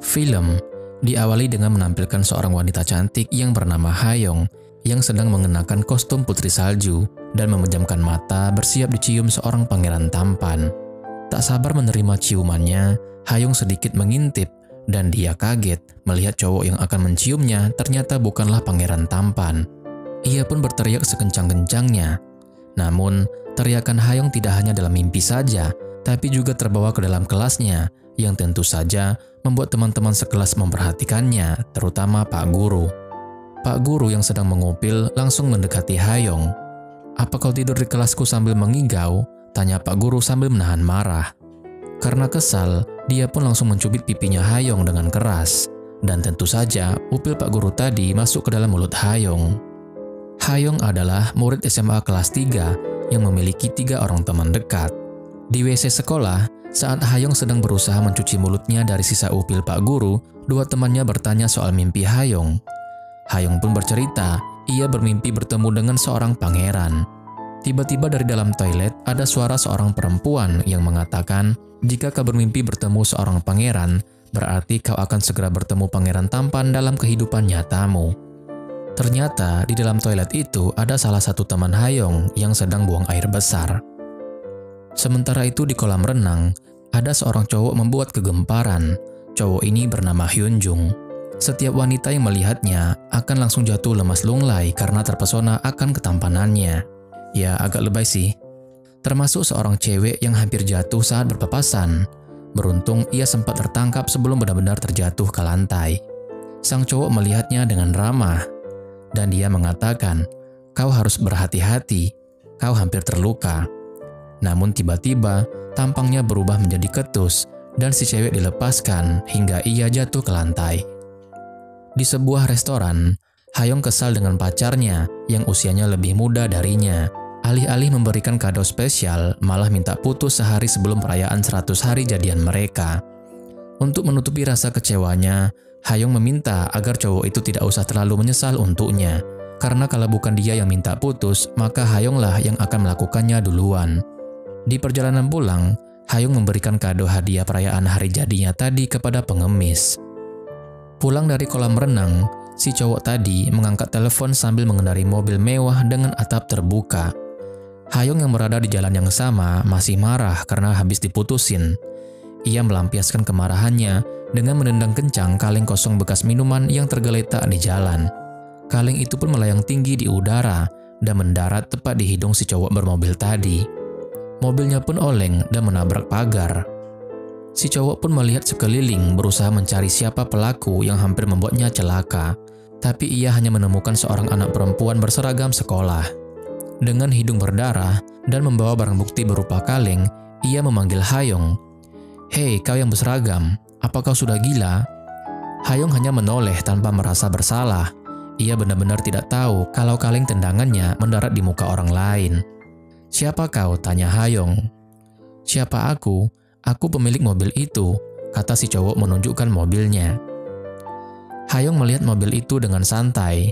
Film diawali dengan menampilkan seorang wanita cantik yang bernama Hayong yang sedang mengenakan kostum putri salju dan memejamkan mata bersiap dicium seorang pangeran tampan. Tak sabar menerima ciumannya, Hayong sedikit mengintip dan dia kaget melihat cowok yang akan menciumnya ternyata bukanlah pangeran tampan. Ia pun berteriak sekencang-kencangnya. Namun, teriakan Hayong tidak hanya dalam mimpi saja, tapi juga terbawa ke dalam kelasnya, yang tentu saja membuat teman-teman sekelas memperhatikannya, terutama Pak Guru. Pak Guru yang sedang mengupil langsung mendekati Hayong. "Apa kau tidur di kelasku sambil mengigau?" tanya Pak Guru sambil menahan marah. Karena kesal, dia pun langsung mencubit pipinya Hayong dengan keras. Dan tentu saja, upil Pak Guru tadi masuk ke dalam mulut Hayong. Hayong adalah murid SMA kelas 3 yang memiliki 3 orang teman dekat. Di WC sekolah, saat Hayong sedang berusaha mencuci mulutnya dari sisa upil Pak Guru, 2 temannya bertanya soal mimpi Hayong. Hayong pun bercerita, ia bermimpi bertemu dengan seorang pangeran. Tiba-tiba dari dalam toilet ada suara seorang perempuan yang mengatakan, "Jika kau bermimpi bertemu seorang pangeran, berarti kau akan segera bertemu pangeran tampan dalam kehidupan nyatamu." Ternyata di dalam toilet itu ada salah satu teman Hayong yang sedang buang air besar. Sementara itu di kolam renang, ada seorang cowok membuat kegemparan. Cowok ini bernama Hyunjung. Setiap wanita yang melihatnya akan langsung jatuh lemas lunglai karena terpesona akan ketampanannya. Ya, agak lebay sih. Termasuk seorang cewek yang hampir jatuh saat berpapasan. Beruntung ia sempat tertangkap sebelum benar-benar terjatuh ke lantai. Sang cowok melihatnya dengan ramah. Dan dia mengatakan, "Kau harus berhati-hati, kau hampir terluka." Namun tiba-tiba tampangnya berubah menjadi ketus dan si cewek dilepaskan hingga ia jatuh ke lantai. Di sebuah restoran, Hayong kesal dengan pacarnya yang usianya lebih muda darinya. Alih-alih memberikan kado spesial, malah minta putus sehari sebelum perayaan 100 hari jadian mereka. Untuk menutupi rasa kecewanya, Hayong meminta agar cowok itu tidak usah terlalu menyesal untuknya. Karena kalau bukan dia yang minta putus, maka Hayonglah yang akan melakukannya duluan. Di perjalanan pulang, Hayong memberikan kado hadiah perayaan hari jadinya tadi kepada pengemis. Pulang dari kolam renang, si cowok tadi mengangkat telepon sambil mengendarai mobil mewah dengan atap terbuka. Hayong yang berada di jalan yang sama masih marah karena habis diputusin. Ia melampiaskan kemarahannya dengan menendang kencang kaleng kosong bekas minuman yang tergeletak di jalan. Kaleng itu pun melayang tinggi di udara dan mendarat tepat di hidung si cowok bermobil tadi. Mobilnya pun oleng dan menabrak pagar. Si cowok pun melihat sekeliling berusaha mencari siapa pelaku yang hampir membuatnya celaka. Tapi ia hanya menemukan seorang anak perempuan berseragam sekolah. Dengan hidung berdarah dan membawa barang bukti berupa kaleng, ia memanggil Hayong. "Hei, kau yang berseragam, apa kau sudah gila?" Hayong hanya menoleh tanpa merasa bersalah. Ia benar-benar tidak tahu kalau kaleng tendangannya mendarat di muka orang lain. "Siapa kau?" tanya Hayong. "Siapa aku? Aku pemilik mobil itu," kata si cowok menunjukkan mobilnya. Hayong melihat mobil itu dengan santai.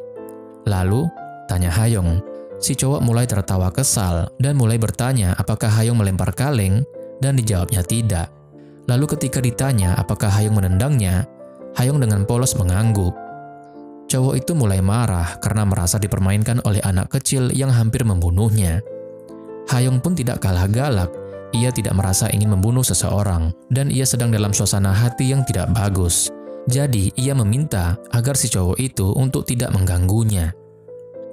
"Lalu?" tanya Hayong. Si cowok mulai tertawa kesal dan mulai bertanya apakah Hayong melempar kaleng dan dijawabnya tidak. Lalu ketika ditanya apakah Hayong menendangnya, Hayong dengan polos mengangguk. Cowok itu mulai marah karena merasa dipermainkan oleh anak kecil yang hampir membunuhnya. Hayong pun tidak kalah galak. Ia tidak merasa ingin membunuh seseorang dan ia sedang dalam suasana hati yang tidak bagus. Jadi ia meminta agar si cowok itu untuk tidak mengganggunya.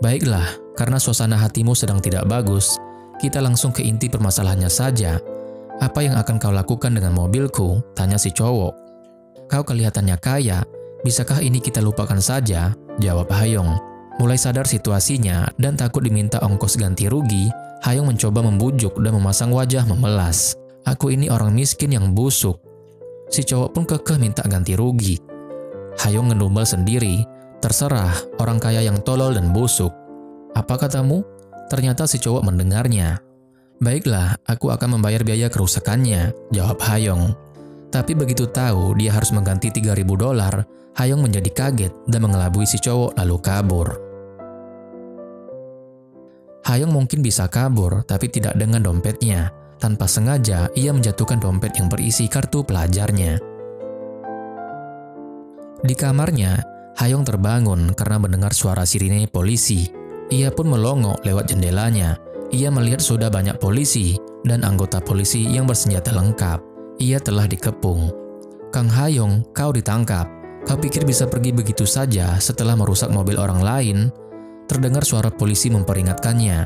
"Baiklah, karena suasana hatimu sedang tidak bagus, kita langsung ke inti permasalahannya saja. Apa yang akan kau lakukan dengan mobilku?" tanya si cowok. "Kau kelihatannya kaya, bisakah ini kita lupakan saja?" jawab Hayong. Mulai sadar situasinya dan takut diminta ongkos ganti rugi, Hayong mencoba membujuk dan memasang wajah memelas. "Aku ini orang miskin yang busuk." Si cowok pun kekeh minta ganti rugi. Hayong ngedumel sendiri. "Terserah, orang kaya yang tolol dan busuk. Apa katamu?" Ternyata si cowok mendengarnya. "Baiklah, aku akan membayar biaya kerusakannya," jawab Hayong. Tapi begitu tahu dia harus mengganti $3.000, Hayong menjadi kaget dan mengelabui si cowok lalu kabur. Hayong mungkin bisa kabur, tapi tidak dengan dompetnya. Tanpa sengaja, ia menjatuhkan dompet yang berisi kartu pelajarnya. Di kamarnya, Hayong terbangun karena mendengar suara sirine polisi. Ia pun melongo lewat jendelanya. Ia melihat sudah banyak polisi dan anggota polisi yang bersenjata lengkap. Ia telah dikepung. "Kang Hayong, kau ditangkap. Kau pikir bisa pergi begitu saja setelah merusak mobil orang lain?" Terdengar suara polisi memperingatkannya.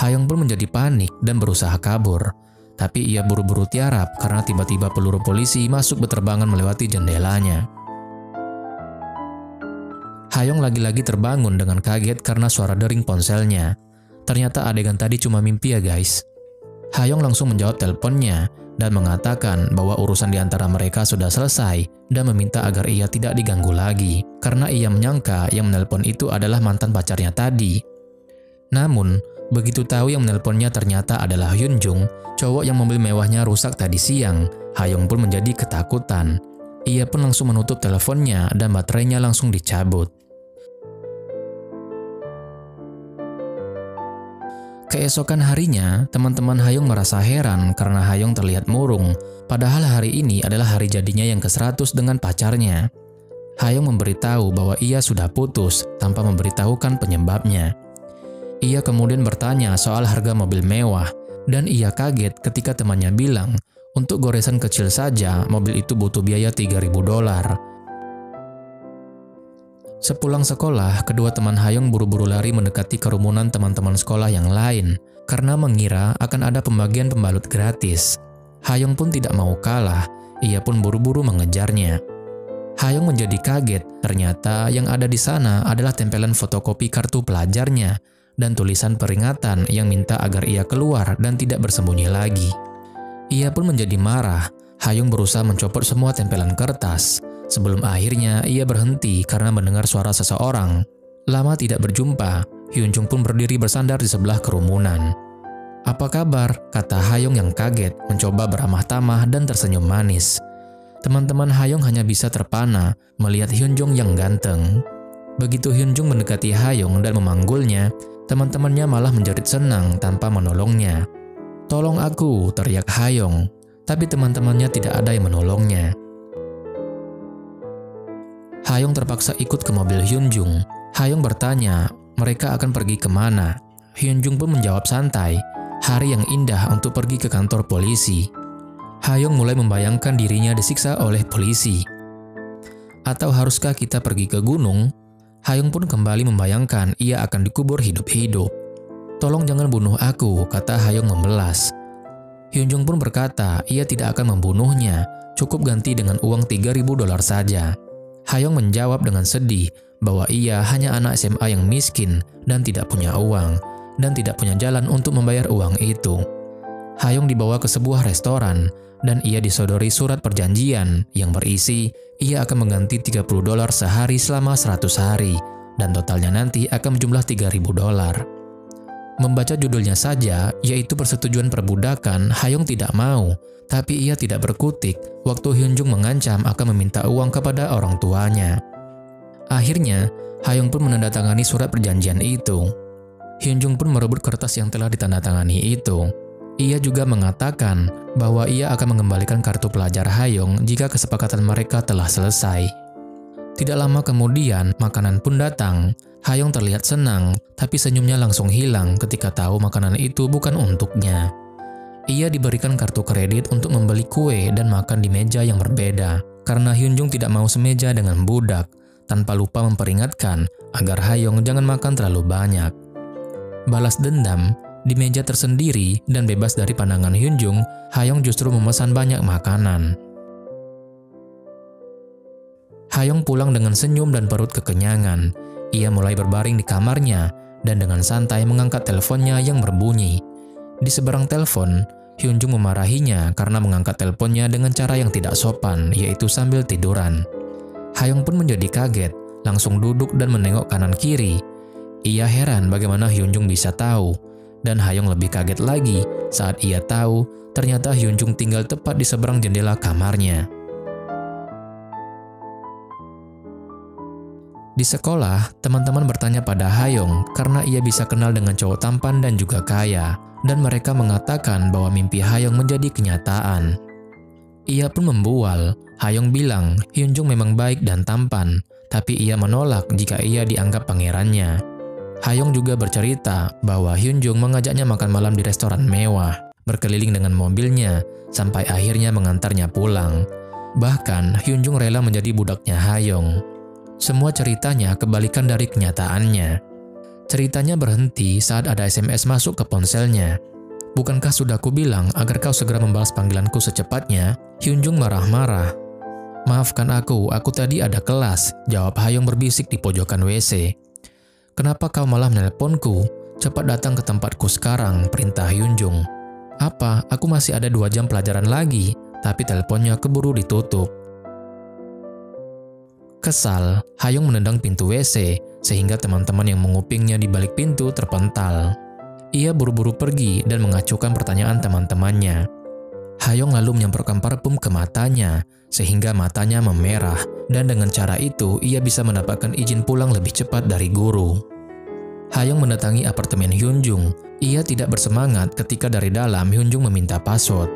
Hayong pun menjadi panik dan berusaha kabur. Tapi ia buru-buru tiarap karena tiba-tiba peluru polisi masuk berterbangan melewati jendelanya. Hayong lagi-lagi terbangun dengan kaget karena suara dering ponselnya. Ternyata adegan tadi cuma mimpi ya guys. Hayong langsung menjawab teleponnya dan mengatakan bahwa urusan di antara mereka sudah selesai dan meminta agar ia tidak diganggu lagi karena ia menyangka yang menelpon itu adalah mantan pacarnya tadi. Namun, begitu tahu yang menelponnya ternyata adalah Hyunjung, cowok yang mobil mewahnya rusak tadi siang, Hayong pun menjadi ketakutan. Ia pun langsung menutup teleponnya dan baterainya langsung dicabut. Keesokan harinya, teman-teman Hayong merasa heran karena Hayong terlihat murung, padahal hari ini adalah hari jadinya yang ke-100 dengan pacarnya. Hayong memberitahu bahwa ia sudah putus tanpa memberitahukan penyebabnya. Ia kemudian bertanya soal harga mobil mewah, dan ia kaget ketika temannya bilang, untuk goresan kecil saja mobil itu butuh biaya $3.000. Sepulang sekolah, kedua teman Hayong buru-buru lari mendekati kerumunan teman-teman sekolah yang lain karena mengira akan ada pembagian pembalut gratis. Hayong pun tidak mau kalah, ia pun buru-buru mengejarnya. Hayong menjadi kaget, ternyata yang ada di sana adalah tempelan fotokopi kartu pelajarnya dan tulisan peringatan yang minta agar ia keluar dan tidak bersembunyi lagi. Ia pun menjadi marah. Hayong berusaha mencopot semua tempelan kertas. Sebelum akhirnya ia berhenti karena mendengar suara seseorang. Lama tidak berjumpa, Hyunjung pun berdiri bersandar di sebelah kerumunan. "Apa kabar?" kata Hayong yang kaget, mencoba beramah tamah dan tersenyum manis. Teman-teman Hayong hanya bisa terpana melihat Hyunjung yang ganteng. Begitu Hyunjung mendekati Hayong dan memanggulnya, teman-temannya malah menjerit senang tanpa menolongnya. "Tolong aku!" teriak Hayong, tapi teman-temannya tidak ada yang menolongnya. Hayong terpaksa ikut ke mobil Hyunjung. Hayong bertanya, mereka akan pergi kemana? Hyunjung pun menjawab santai, hari yang indah untuk pergi ke kantor polisi. Hayong mulai membayangkan dirinya disiksa oleh polisi. Atau haruskah kita pergi ke gunung? Hayong pun kembali membayangkan ia akan dikubur hidup-hidup. "Tolong jangan bunuh aku," kata Hayong membelas. Hyunjung pun berkata ia tidak akan membunuhnya, cukup ganti dengan uang $3.000 saja. Hayong menjawab dengan sedih bahwa ia hanya anak SMA yang miskin dan tidak punya uang, dan tidak punya jalan untuk membayar uang itu. Hayong dibawa ke sebuah restoran, dan ia disodori surat perjanjian yang berisi ia akan mengganti $30 sehari selama 100 hari, dan totalnya nanti akan menjumlah $3.000. Membaca judulnya saja, yaitu persetujuan perbudakan, Hayong tidak mau, tapi ia tidak berkutik waktu Hyunjung mengancam akan meminta uang kepada orang tuanya. Akhirnya, Hayong pun menandatangani surat perjanjian itu. Hyunjung pun merebut kertas yang telah ditandatangani itu. Ia juga mengatakan bahwa ia akan mengembalikan kartu pelajar Hayong jika kesepakatan mereka telah selesai. Tidak lama kemudian, makanan pun datang. Hayong terlihat senang, tapi senyumnya langsung hilang ketika tahu makanan itu bukan untuknya. Ia diberikan kartu kredit untuk membeli kue dan makan di meja yang berbeda, karena Hyunjung tidak mau semeja dengan budak, tanpa lupa memperingatkan agar Hayong jangan makan terlalu banyak. Balas dendam, di meja tersendiri dan bebas dari pandangan Hyunjung, Hayong justru memesan banyak makanan. Hayong pulang dengan senyum dan perut kekenyangan. Ia mulai berbaring di kamarnya dan dengan santai mengangkat teleponnya yang berbunyi. Di seberang telepon, Hyunjung memarahinya karena mengangkat teleponnya dengan cara yang tidak sopan, yaitu sambil tiduran. Hayong pun menjadi kaget, langsung duduk dan menengok kanan kiri. Ia heran bagaimana Hyunjung bisa tahu, dan Hayong lebih kaget lagi saat ia tahu ternyata Hyunjung tinggal tepat di seberang jendela kamarnya. Di sekolah, teman-teman bertanya pada Hayong karena ia bisa kenal dengan cowok tampan dan juga kaya, dan mereka mengatakan bahwa mimpi Hayong menjadi kenyataan. Ia pun membual, Hyung bilang Hyunjung memang baik dan tampan, tapi ia menolak jika ia dianggap pangerannya. Hyung juga bercerita bahwa Hyunjung mengajaknya makan malam di restoran mewah, berkeliling dengan mobilnya, sampai akhirnya mengantarnya pulang. Bahkan, Hyunjung rela menjadi budaknya Hyung. Semua ceritanya kebalikan dari kenyataannya. Ceritanya berhenti saat ada SMS masuk ke ponselnya. "Bukankah sudah kubilang agar kau segera membalas panggilanku secepatnya?" Hyunjung marah-marah. "Maafkan aku tadi ada kelas," jawab Hyung berbisik di pojokan WC. "Kenapa kau malah menelponku? Cepat datang ke tempatku sekarang," perintah Hyunjung. "Apa? Aku masih ada 2 jam pelajaran lagi," tapi teleponnya keburu ditutup. Kesal, Hyung menendang pintu WC, sehingga teman-teman yang mengupingnya di balik pintu terpental. Ia buru-buru pergi dan mengacukan pertanyaan teman-temannya. Hyung lalu menyemprotkan parfum ke matanya, sehingga matanya memerah, dan dengan cara itu ia bisa mendapatkan izin pulang lebih cepat dari guru. Hyung mendatangi apartemen Hyunjung. Ia tidak bersemangat ketika dari dalam Hyunjung meminta password.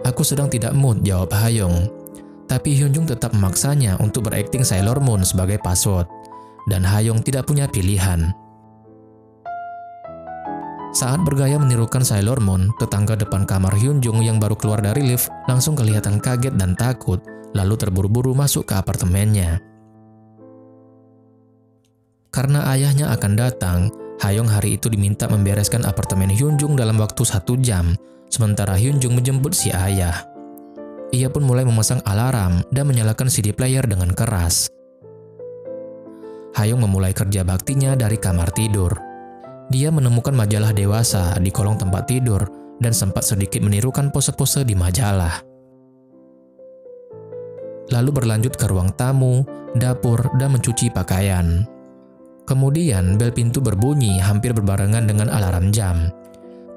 "Aku sedang tidak mood," jawab Hyung. Tapi Hyunjung tetap memaksanya untuk berakting Sailor Moon sebagai password, dan Hyung tidak punya pilihan. Saat bergaya menirukan Sailor Moon, tetangga depan kamar Hyunjung yang baru keluar dari lift langsung kelihatan kaget dan takut, lalu terburu-buru masuk ke apartemennya. Karena ayahnya akan datang, Hyung hari itu diminta membereskan apartemen Hyunjung dalam waktu 1 jam, sementara Hyunjung menjemput si ayah. Ia pun mulai memasang alarm dan menyalakan CD player dengan keras. Hyung memulai kerja baktinya dari kamar tidur. Dia menemukan majalah dewasa di kolong tempat tidur dan sempat sedikit menirukan pose-pose di majalah. Lalu berlanjut ke ruang tamu, dapur, dan mencuci pakaian. Kemudian bel pintu berbunyi hampir berbarengan dengan alarm jam.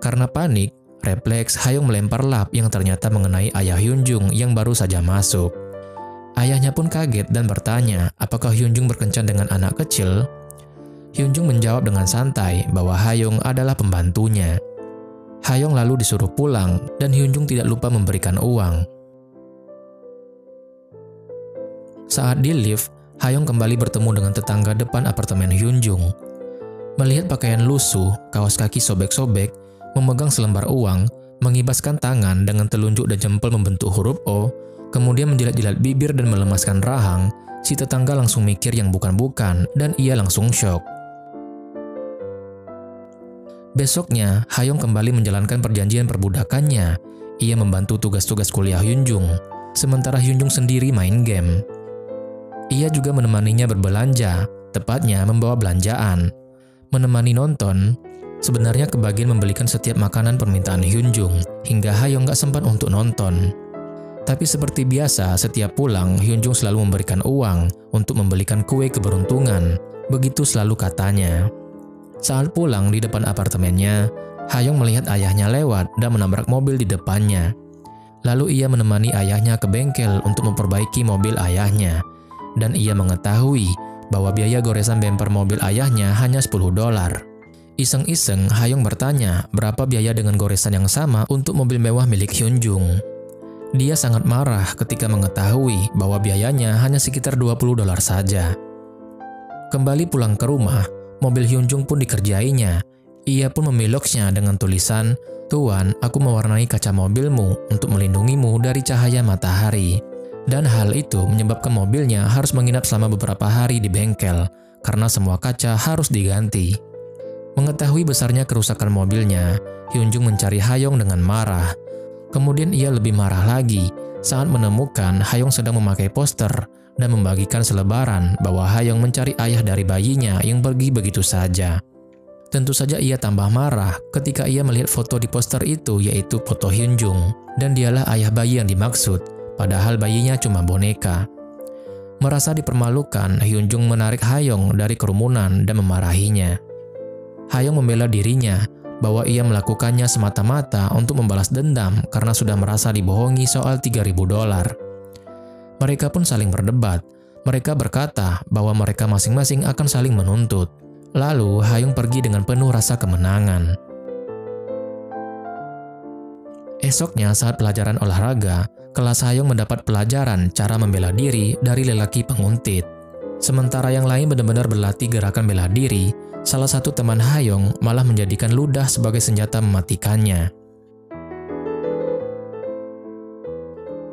Karena panik, refleks Hyung melempar lap yang ternyata mengenai ayah Hyunjung yang baru saja masuk. Ayahnya pun kaget dan bertanya apakah Hyunjung berkencan dengan anak kecil. Hyunjung menjawab dengan santai bahwa Hyung adalah pembantunya. Hyung lalu disuruh pulang dan Hyunjung tidak lupa memberikan uang. Saat di lift, Hyung kembali bertemu dengan tetangga depan apartemen Hyunjung. Melihat pakaian lusuh, kaos kaki sobek-sobek, memegang selembar uang, mengibaskan tangan dengan telunjuk dan jempol membentuk huruf O, kemudian menjilat-jilat bibir dan melemaskan rahang, si tetangga langsung mikir yang bukan-bukan dan ia langsung syok. Besoknya, Hyung kembali menjalankan perjanjian perbudakannya. Ia membantu tugas-tugas kuliah Hyunjung, sementara Hyunjung sendiri main game. Ia juga menemaninya berbelanja, tepatnya membawa belanjaan. Menemani nonton, sebenarnya kebagian membelikan setiap makanan permintaan Hyunjung, hingga Hyung gak sempat untuk nonton. Tapi seperti biasa, setiap pulang, Hyunjung selalu memberikan uang untuk membelikan kue keberuntungan. Begitu selalu katanya. Saat pulang di depan apartemennya, Hyung melihat ayahnya lewat dan menabrak mobil di depannya. Lalu ia menemani ayahnya ke bengkel untuk memperbaiki mobil ayahnya. Dan ia mengetahui bahwa biaya goresan bemper mobil ayahnya hanya $10. Iseng-iseng, Hyung bertanya berapa biaya dengan goresan yang sama untuk mobil mewah milik Hyunjung. Dia sangat marah ketika mengetahui bahwa biayanya hanya sekitar $20 saja. Kembali pulang ke rumah, mobil Hyunjung pun dikerjainya. Ia pun membeloknya dengan tulisan, "Tuan, aku mewarnai kaca mobilmu untuk melindungimu dari cahaya matahari." Dan hal itu menyebabkan mobilnya harus menginap selama beberapa hari di bengkel, karena semua kaca harus diganti. Mengetahui besarnya kerusakan mobilnya, Hyunjung mencari Hyung dengan marah. Kemudian ia lebih marah lagi saat menemukan Hyung sedang memakai poster dan membagikan selebaran bahwa Hyung mencari ayah dari bayinya yang pergi begitu saja. Tentu saja ia tambah marah ketika ia melihat foto di poster itu, yaitu foto Hyunjung, dan dialah ayah bayi yang dimaksud, padahal bayinya cuma boneka. Merasa dipermalukan, Hyunjung menarik Hyung dari kerumunan dan memarahinya. Hyung membela dirinya bahwa ia melakukannya semata-mata untuk membalas dendam karena sudah merasa dibohongi soal $3.000. Mereka pun saling berdebat. Mereka berkata bahwa mereka masing-masing akan saling menuntut. Lalu Hyung pergi dengan penuh rasa kemenangan. Esoknya saat pelajaran olahraga, kelas Hayong mendapat pelajaran cara membela diri dari lelaki penguntit. Sementara yang lain benar-benar berlatih gerakan bela diri, salah satu teman Hayong malah menjadikan ludah sebagai senjata mematikannya.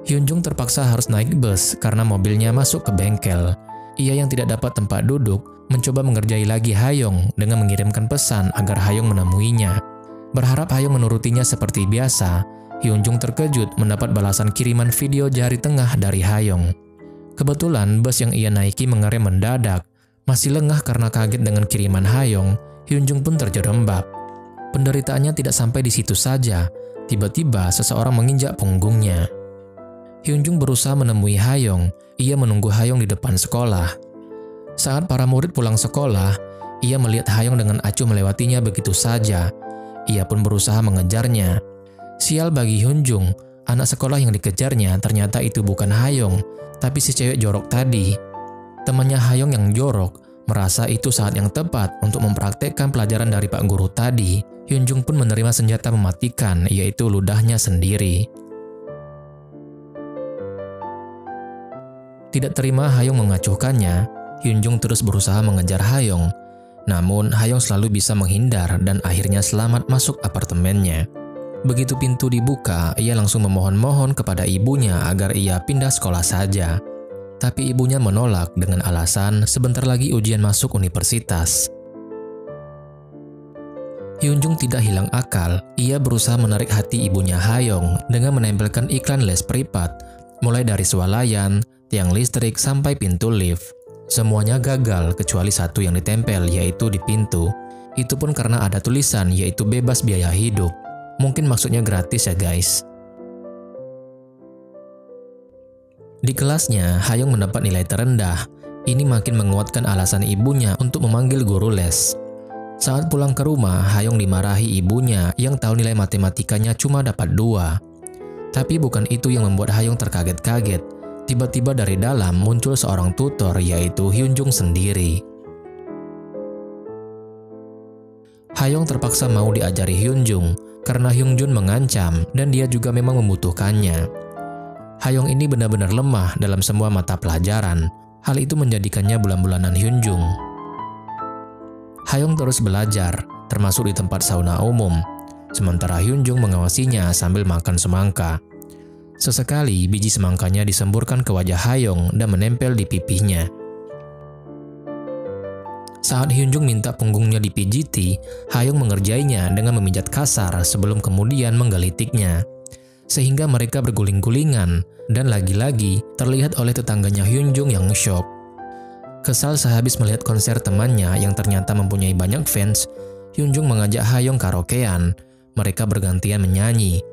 Hyunjung terpaksa harus naik bus karena mobilnya masuk ke bengkel. Ia yang tidak dapat tempat duduk mencoba mengerjai lagi Hayong dengan mengirimkan pesan agar Hayong menemuinya. Berharap Hayong menurutinya seperti biasa, Hyunjung terkejut mendapat balasan kiriman video jari tengah dari Hayong. Kebetulan bus yang ia naiki mengerem mendadak. Masih lengah karena kaget dengan kiriman Hayong, Hyunjung pun terjerembab. Penderitaannya tidak sampai di situ saja. Tiba-tiba seseorang menginjak punggungnya. Hyunjung berusaha menemui Hayong. Ia menunggu Hayong di depan sekolah. Saat para murid pulang sekolah, ia melihat Hayong dengan acuh melewatinya begitu saja. Ia pun berusaha mengejarnya. Sial bagi Hyunjung, anak sekolah yang dikejarnya ternyata itu bukan Hayong, tapi si cewek jorok tadi. Temannya Hayong yang jorok merasa itu saat yang tepat untuk mempraktekkan pelajaran dari Pak Guru tadi. Hyunjung pun menerima senjata mematikan, yaitu ludahnya sendiri. Tidak terima Hayong mengacuhkannya, Hyunjung terus berusaha mengejar Hayong. Namun, Hayong selalu bisa menghindar dan akhirnya selamat masuk apartemennya. Begitu pintu dibuka, ia langsung memohon-mohon kepada ibunya agar ia pindah sekolah saja. Tapi ibunya menolak dengan alasan sebentar lagi ujian masuk universitas. Hyunjung tidak hilang akal, ia berusaha menarik hati ibunya Hayong dengan menempelkan iklan les privat, mulai dari swalayan, tiang listrik sampai pintu lift. Semuanya gagal kecuali satu yang ditempel, yaitu di pintu. Itu pun karena ada tulisan yaitu bebas biaya hidup. Mungkin maksudnya gratis ya guys. Di kelasnya, Hayong mendapat nilai terendah. Ini makin menguatkan alasan ibunya untuk memanggil guru les. Saat pulang ke rumah, Hayong dimarahi ibunya yang tahu nilai matematikanya cuma dapat 2. Tapi bukan itu yang membuat Hayong terkaget-kaget. Tiba-tiba dari dalam muncul seorang tutor, yaitu Hyunjung sendiri. Hayong terpaksa mau diajari Hyunjung karena Hyunjung mengancam dan dia juga memang membutuhkannya. Hayong ini benar-benar lemah dalam semua mata pelajaran. Hal itu menjadikannya bulan-bulanan Hyunjung. Hayong terus belajar, termasuk di tempat sauna umum. Sementara Hyunjung mengawasinya sambil makan semangka. Sesekali biji semangkanya disemburkan ke wajah Hayong dan menempel di pipinya. Saat Hyunjung minta punggungnya dipijiti, Hayong mengerjainya dengan memijat kasar sebelum kemudian menggelitiknya. Sehingga mereka berguling-gulingan dan lagi-lagi terlihat oleh tetangganya Hyunjung yang syok. Kesal sehabis melihat konser temannya yang ternyata mempunyai banyak fans, Hyunjung mengajak Hayong karaokean. Mereka bergantian menyanyi.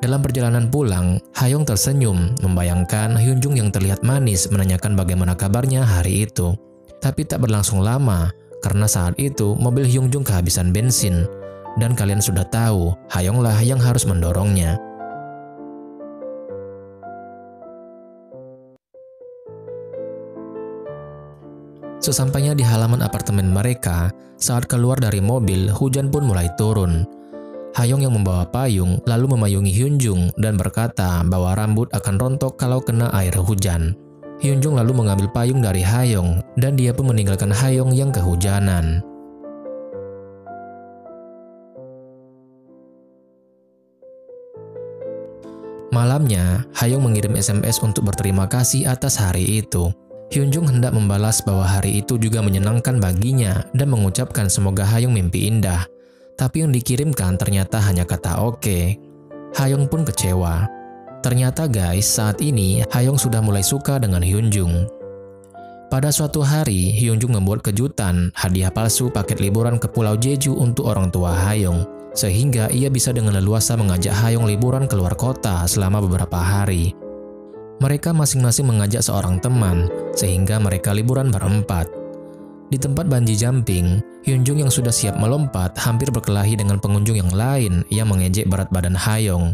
Dalam perjalanan pulang, Hayong tersenyum membayangkan Hyunjung yang terlihat manis menanyakan bagaimana kabarnya hari itu. Tapi tak berlangsung lama, karena saat itu mobil Hyunjung kehabisan bensin. Dan kalian sudah tahu, Hayonglah yang harus mendorongnya. Sesampainya di halaman apartemen mereka, saat keluar dari mobil, hujan pun mulai turun. Hayong yang membawa payung lalu memayungi Hyunjung dan berkata bahwa rambut akan rontok kalau kena air hujan. Hyunjung lalu mengambil payung dari Hayong dan dia pun meninggalkan Hayong yang kehujanan. Malamnya, Hayong mengirim SMS untuk berterima kasih atas hari itu. Hyunjung hendak membalas bahwa hari itu juga menyenangkan baginya dan mengucapkan semoga Hayong mimpi indah. Tapi yang dikirimkan ternyata hanya kata oke. Hayong pun kecewa. Ternyata guys, saat ini Hayong sudah mulai suka dengan Hyunjung. Pada suatu hari, Hyunjung membuat kejutan, hadiah palsu paket liburan ke Pulau Jeju untuk orang tua Hayong. Sehingga ia bisa dengan leluasa mengajak Hayong liburan keluar kota selama beberapa hari. Mereka masing-masing mengajak seorang teman, sehingga mereka liburan berempat. Di tempat bungee jumping, Hyunjung yang sudah siap melompat hampir berkelahi dengan pengunjung yang lain yang mengejek berat badan Hayong.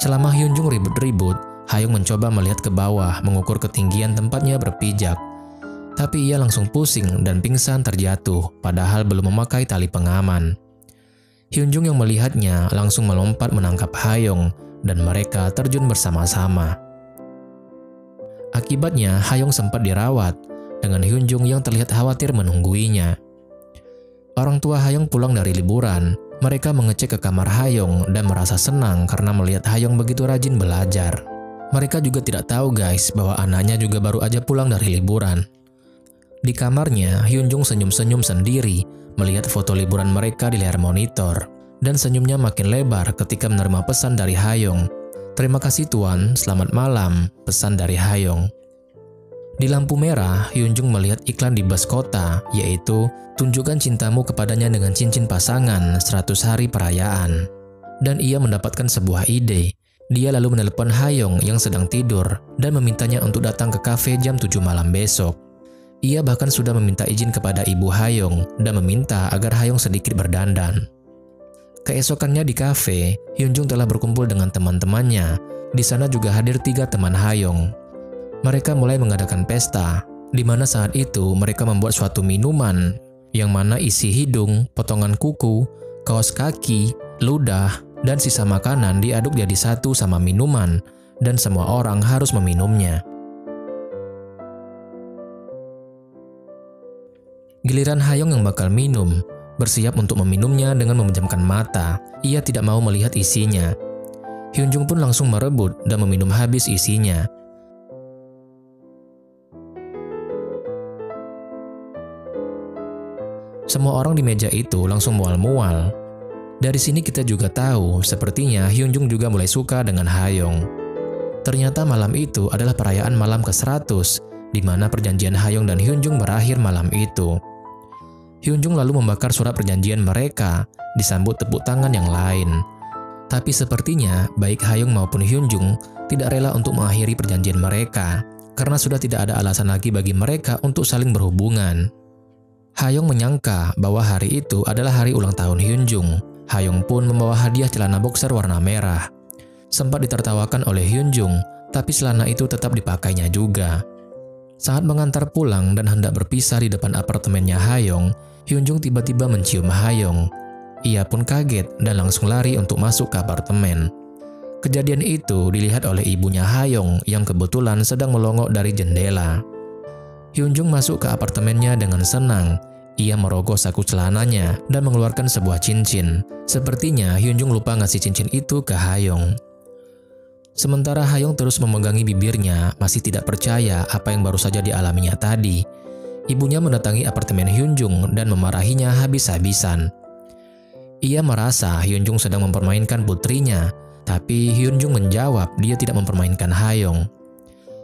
Selama Hyunjung ribut-ribut, Hayong mencoba melihat ke bawah mengukur ketinggian tempatnya berpijak. Tapi ia langsung pusing dan pingsan terjatuh, padahal belum memakai tali pengaman. Hyunjung yang melihatnya langsung melompat menangkap Hayoung dan mereka terjun bersama-sama. Akibatnya Hayoung sempat dirawat dengan Hyunjung yang terlihat khawatir menungguinya. Orang tua Hayoung pulang dari liburan. Mereka mengecek ke kamar Hayoung dan merasa senang karena melihat Hayoung begitu rajin belajar. Mereka juga tidak tahu guys bahwa anaknya juga baru aja pulang dari liburan. Di kamarnya, Hyunjung senyum-senyum sendiri melihat foto liburan mereka di layar monitor. Dan senyumnya makin lebar ketika menerima pesan dari Hayoung. "Terima kasih Tuan, selamat malam," pesan dari Hayoung. Di lampu merah, Hyunjung melihat iklan di bus kota, yaitu "Tunjukkan cintamu kepadanya dengan cincin pasangan 100 hari perayaan." Dan ia mendapatkan sebuah ide. Dia lalu menelepon Hayoung yang sedang tidur dan memintanya untuk datang ke kafe jam 7 malam besok. Ia bahkan sudah meminta izin kepada ibu Hayoung dan meminta agar Hayoung sedikit berdandan. Keesokannya di kafe, Hyunjung telah berkumpul dengan teman-temannya. Di sana juga hadir 3 teman Hayoung. Mereka mulai mengadakan pesta, di mana saat itu mereka membuat suatu minuman yang mana isi hidung, potongan kuku, kaos kaki, ludah, dan sisa makanan diaduk jadi satu sama minuman, dan semua orang harus meminumnya. Giliran Hayoung yang bakal minum, bersiap untuk meminumnya dengan memejamkan mata. Ia tidak mau melihat isinya. Hyunjung pun langsung merebut dan meminum habis isinya. Semua orang di meja itu langsung mual-mual. Dari sini kita juga tahu, sepertinya Hyunjung juga mulai suka dengan Hayoung. Ternyata malam itu adalah perayaan malam ke-100, di mana perjanjian Hayoung dan Hyunjung berakhir malam itu. Hyunjung lalu membakar surat perjanjian mereka, disambut tepuk tangan yang lain. Tapi sepertinya baik Hayoung maupun Hyunjung tidak rela untuk mengakhiri perjanjian mereka, karena sudah tidak ada alasan lagi bagi mereka untuk saling berhubungan. Hayoung menyangka bahwa hari itu adalah hari ulang tahun Hyunjung. Hayoung pun membawa hadiah celana boxer warna merah. Sempat ditertawakan oleh Hyunjung, tapi celana itu tetap dipakainya juga. Saat mengantar pulang dan hendak berpisah di depan apartemennya Hayoung, Hyunjung tiba-tiba mencium Hayoung. Ia pun kaget dan langsung lari untuk masuk ke apartemen. Kejadian itu dilihat oleh ibunya Hayoung yang kebetulan sedang melongok dari jendela. Hyunjung masuk ke apartemennya dengan senang. Ia merogoh saku celananya dan mengeluarkan sebuah cincin. Sepertinya Hyunjung lupa ngasih cincin itu ke Hayoung. Sementara Hayoung terus memegangi bibirnya, masih tidak percaya apa yang baru saja dialaminya tadi. Ibunya mendatangi apartemen Hyunjung dan memarahinya habis-habisan. Ia merasa Hyunjung sedang mempermainkan putrinya, tapi Hyunjung menjawab dia tidak mempermainkan Hayoung.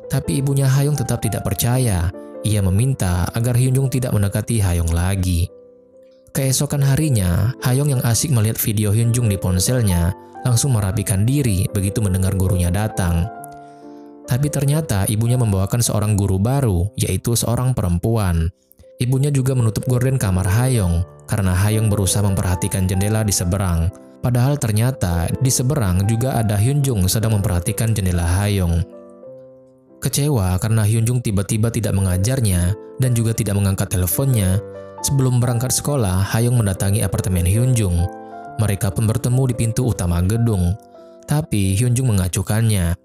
Tapi ibunya Hayoung tetap tidak percaya. Ia meminta agar Hyunjung tidak mendekati Hayoung lagi. Keesokan harinya, Hayoung yang asik melihat video Hyunjung di ponselnya langsung merapikan diri begitu mendengar gurunya datang. Tapi ternyata ibunya membawakan seorang guru baru, yaitu seorang perempuan. Ibunya juga menutup gorden kamar Hayoung karena Hayoung berusaha memperhatikan jendela di seberang. Padahal ternyata di seberang juga ada Hyunjung sedang memperhatikan jendela Hayoung. Kecewa karena Hyunjung tiba-tiba tidak mengajarnya dan juga tidak mengangkat teleponnya, sebelum berangkat sekolah, Hayoung mendatangi apartemen Hyunjung. Mereka pun bertemu di pintu utama gedung, tapi Hyunjung mengacuhkannya.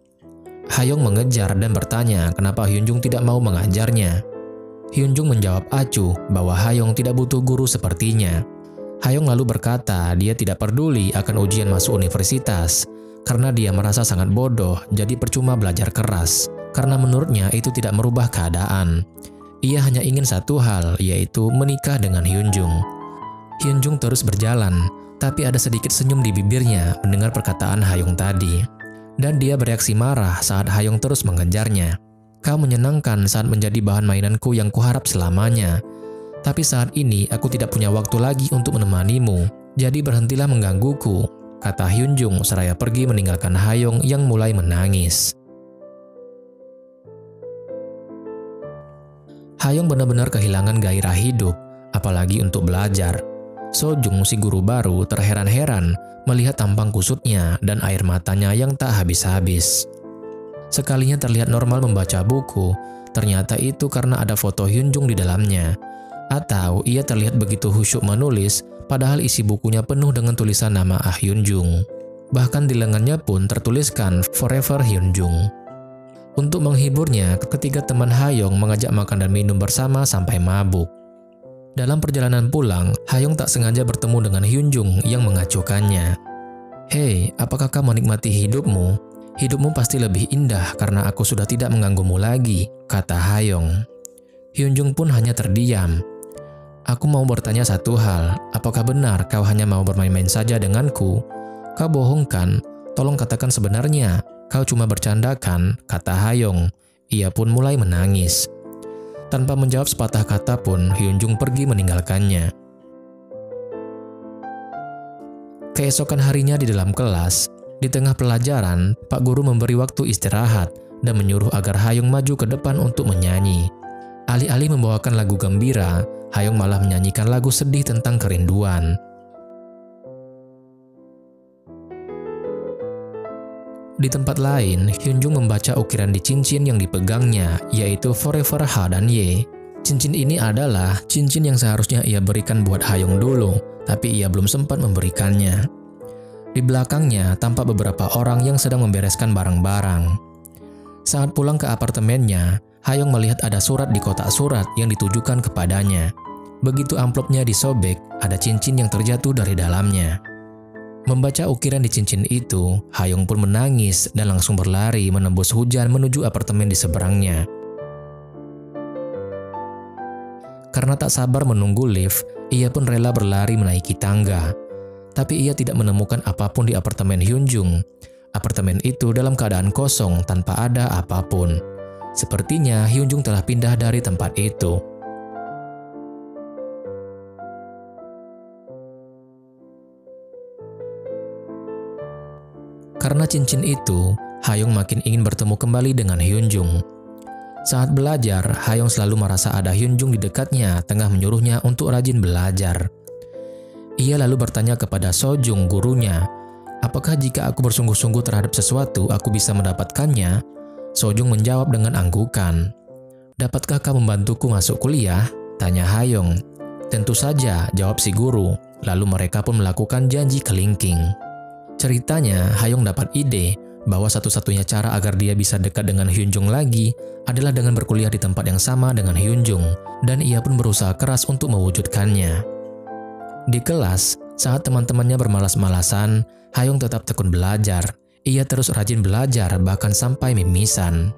Hayoung mengejar dan bertanya kenapa Hyunjung tidak mau mengajarnya. Hyunjung menjawab acuh bahwa Hayoung tidak butuh guru sepertinya. Hayoung lalu berkata dia tidak peduli akan ujian masuk universitas, karena dia merasa sangat bodoh jadi percuma belajar keras. Karena menurutnya itu tidak merubah keadaan. Ia hanya ingin satu hal, yaitu menikah dengan Hyunjung. Hyunjung terus berjalan, tapi ada sedikit senyum di bibirnya mendengar perkataan Hayoung tadi. Dan dia bereaksi marah saat Hayoung terus mengejarnya. "Kau menyenangkan saat menjadi bahan mainanku yang kuharap selamanya. Tapi saat ini aku tidak punya waktu lagi untuk menemanimu, jadi berhentilah menggangguku," kata Hyunjung seraya pergi meninggalkan Hayoung yang mulai menangis. Hayoung benar-benar kehilangan gairah hidup, apalagi untuk belajar. Sojung, si guru baru, terheran-heran melihat tampang kusutnya dan air matanya yang tak habis-habis. Sekalinya terlihat normal membaca buku, ternyata itu karena ada foto Hyunjung di dalamnya. Atau ia terlihat begitu khusyuk menulis, padahal isi bukunya penuh dengan tulisan nama Ah Hyun-jung. Bahkan di lengannya pun tertuliskan Forever Hyun-jung. Untuk menghiburnya, ketiga teman Hayoung mengajak makan dan minum bersama sampai mabuk. Dalam perjalanan pulang, Hayoung tak sengaja bertemu dengan Hyun-jung yang mengacuhkannya. "Hei, apakah kamu menikmati hidupmu? Hidupmu pasti lebih indah karena aku sudah tidak mengganggumu lagi," kata Hayoung. Hyun-jung pun hanya terdiam. "Aku mau bertanya satu hal, apakah benar kau hanya mau bermain-main saja denganku? Kau bohong kan? Tolong katakan sebenarnya. Kau cuma bercanda kan?" kata Hayoung. Ia pun mulai menangis. Tanpa menjawab sepatah kata pun, Hyun-jung pergi meninggalkannya. Keesokan harinya di dalam kelas, di tengah pelajaran, Pak Guru memberi waktu istirahat dan menyuruh agar Hayoung maju ke depan untuk menyanyi. Alih-alih membawakan lagu gembira, Hayoung malah menyanyikan lagu sedih tentang kerinduan. Di tempat lain, Hyun-jung membaca ukiran di cincin yang dipegangnya, yaitu Forever Ha dan Ye. Cincin ini adalah cincin yang seharusnya ia berikan buat Hayoung dulu, tapi ia belum sempat memberikannya. Di belakangnya tampak beberapa orang yang sedang membereskan barang-barang. Saat pulang ke apartemennya, Hayoung melihat ada surat di kotak surat yang ditujukan kepadanya. Begitu amplopnya disobek, ada cincin yang terjatuh dari dalamnya. Membaca ukiran di cincin itu, Hayoung pun menangis dan langsung berlari menembus hujan menuju apartemen di seberangnya. Karena tak sabar menunggu lift, ia pun rela berlari menaiki tangga. Tapi ia tidak menemukan apapun di apartemen Hyun-jung. Apartemen itu dalam keadaan kosong tanpa ada apapun. Sepertinya Hyun-jung telah pindah dari tempat itu. Karena cincin itu, Hayoung makin ingin bertemu kembali dengan Hyun-jung. Saat belajar, Hayoung selalu merasa ada Hyun-jung di dekatnya tengah menyuruhnya untuk rajin belajar. Ia lalu bertanya kepada Sojung, gurunya, "Apakah jika aku bersungguh-sungguh terhadap sesuatu, aku bisa mendapatkannya?" Sojung menjawab dengan anggukan. "Dapatkah kamu membantuku masuk kuliah?" tanya Hayoung. "Tentu saja," jawab si guru. Lalu mereka pun melakukan janji kelingking. Ceritanya, Hayoung dapat ide bahwa satu-satunya cara agar dia bisa dekat dengan Hyun-jung lagi adalah dengan berkuliah di tempat yang sama dengan Hyun-jung, dan ia pun berusaha keras untuk mewujudkannya. Di kelas, saat teman-temannya bermalas-malasan, Hayoung tetap tekun belajar. Ia terus rajin belajar bahkan sampai mimisan.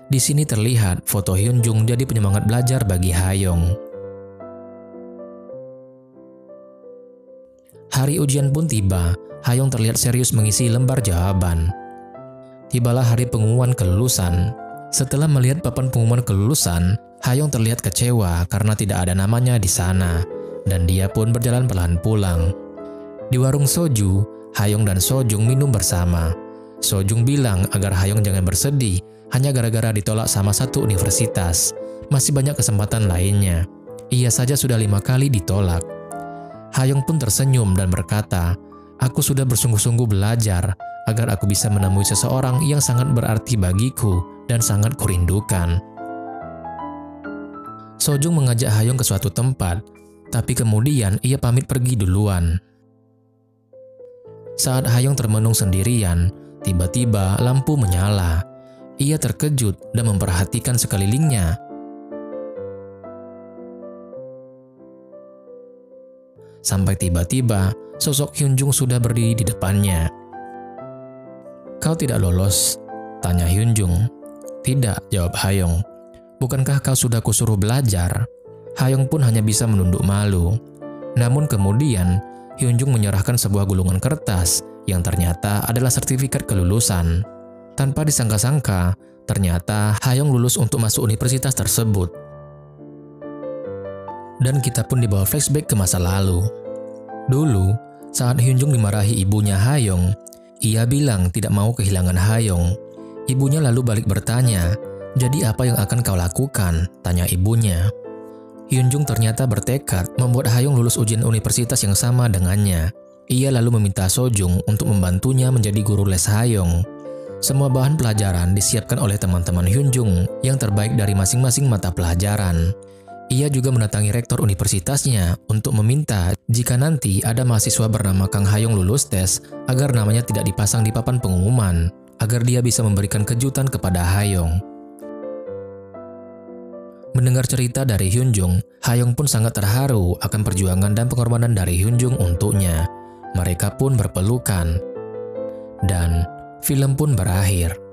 Di sini terlihat foto Hyun-jung jadi penyemangat belajar bagi Hayoung. Hari ujian pun tiba, Hayoung terlihat serius mengisi lembar jawaban. Tibalah hari pengumuman kelulusan. Setelah melihat papan pengumuman kelulusan, Hayoung terlihat kecewa karena tidak ada namanya di sana, dan dia pun berjalan pelan pulang. Di warung soju, Hayoung dan Sojung minum bersama. Sojung bilang agar Hayoung jangan bersedih hanya gara-gara ditolak sama satu universitas. Masih banyak kesempatan lainnya. Ia saja sudah 5 kali ditolak. Hayoung pun tersenyum dan berkata, "Aku sudah bersungguh-sungguh belajar agar aku bisa menemui seseorang yang sangat berarti bagiku dan sangat kurindukan." Sojung mengajak Hayoung ke suatu tempat, tapi kemudian ia pamit pergi duluan. Saat Hayoung termenung sendirian, tiba-tiba lampu menyala. Ia terkejut dan memperhatikan sekelilingnya. Sampai tiba-tiba, sosok Hyun-jung sudah berdiri di depannya. "Kau tidak lolos?" tanya Hyun-jung. "Tidak," jawab Hayoung. "Bukankah kau sudah kusuruh belajar?" Hayoung pun hanya bisa menunduk malu. Namun kemudian, Hyun-jung menyerahkan sebuah gulungan kertas yang ternyata adalah sertifikat kelulusan. Tanpa disangka-sangka, ternyata Hayoung lulus untuk masuk universitas tersebut. Dan kita pun dibawa flashback ke masa lalu. Dulu, saat Hyun-jung dimarahi ibunya Hayoung, ia bilang tidak mau kehilangan Hayoung. Ibunya lalu balik bertanya, "Jadi apa yang akan kau lakukan?" tanya ibunya. Hyun-jung ternyata bertekad membuat Hayoung lulus ujian universitas yang sama dengannya. Ia lalu meminta Sojung untuk membantunya menjadi guru les Hayoung. Semua bahan pelajaran disiapkan oleh teman-teman Hyun-jung yang terbaik dari masing-masing mata pelajaran. Ia juga mendatangi rektor universitasnya untuk meminta jika nanti ada mahasiswa bernama Kang Hayong lulus tes, agar namanya tidak dipasang di papan pengumuman, agar dia bisa memberikan kejutan kepada Hayong. Mendengar cerita dari Hyunjung, Hayong pun sangat terharu akan perjuangan dan pengorbanan dari Hyunjung untuknya. Mereka pun berpelukan. Dan film pun berakhir.